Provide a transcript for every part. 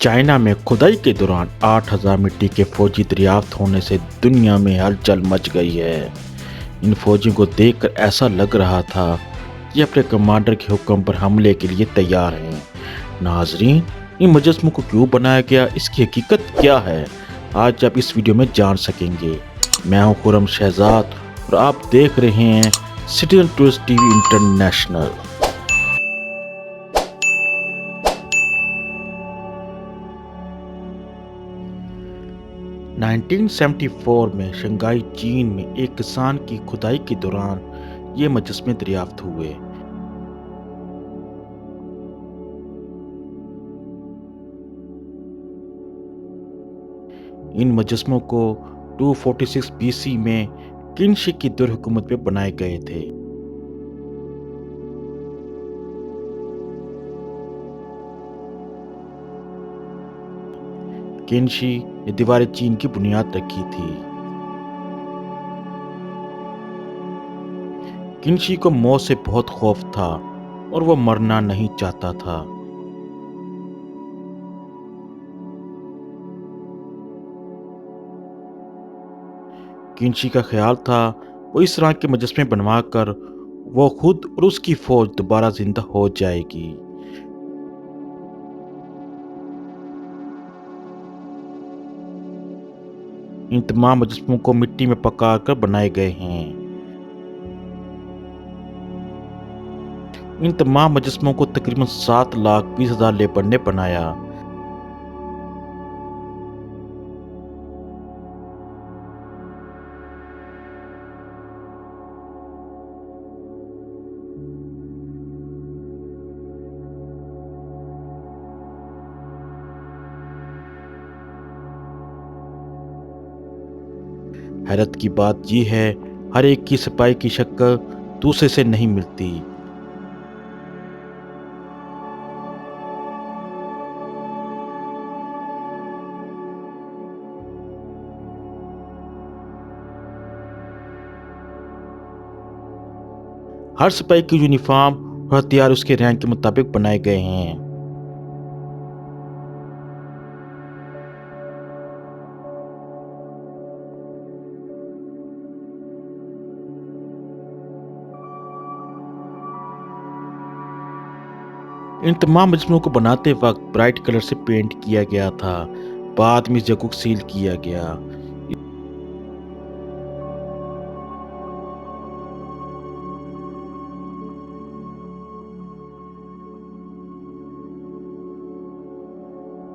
China में खुदाई के दौरान 8,000 मिट्टी के फौजी दरियाफ्त होने से दुनिया में हलचल मच गई है। इन फौजियों को देखकर ऐसा लग रहा था कि अपने कमांडर के हुक्म पर हमले के लिए तैयार हैं। नाजरीन, इन मुजस्समों को क्यों बनाया गया, इसकी हकीकत क्या है, आज आप इस वीडियो में जान सकेंगे। मैं हूं खुरम शहजाद और आप देख रहे हैं सिटीजन टूरिस्ट टीवी इंटरनेशनल। 1974 में शंघाई चीन में एक किसान की खुदाई के दौरान ये मुजस्समे दरियाफ्त हुए। इन मुजस्समों को 246 BC में किनशी की दुर्हुकूमत में बनाए गए थे। किनशी ने दीवार चीन की बुनियाद रखी थी। किनशी को मौत से बहुत खौफ था और वह मरना नहीं चाहता था। किनशी का ख्याल था वो इस तरह के मुजस्समे बनवाकर वो खुद और उसकी फौज दोबारा जिंदा हो जाएगी। इन तमाम मुजस्समों को मिट्टी में पकाकर बनाए गए हैं। इन तमाम मुजस्समों को तकरीबन 7,20,000 लेबर ने बनाया। हैरत की बात यह है, हर एक की सिपाही की शक्ल दूसरे से नहीं मिलती। हर सिपाही की यूनिफॉर्म और हथियार उसके रैंक के मुताबिक बनाए गए हैं। इन तमाम मुजस्समों को बनाते वक्त ब्राइट कलर से पेंट किया गया था। बाद में इस जगह को सील किया गया।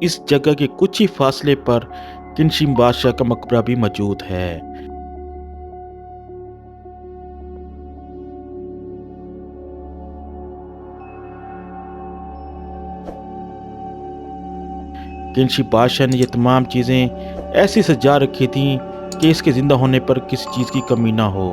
इस जगह के कुछ ही फासले पर किनशी बादशाह का मकबरा भी मौजूद है। किनशी बादशाह ने ये तमाम चीज़ें ऐसी सजा रखी थी कि इसके जिंदा होने पर किसी चीज़ की कमी ना हो।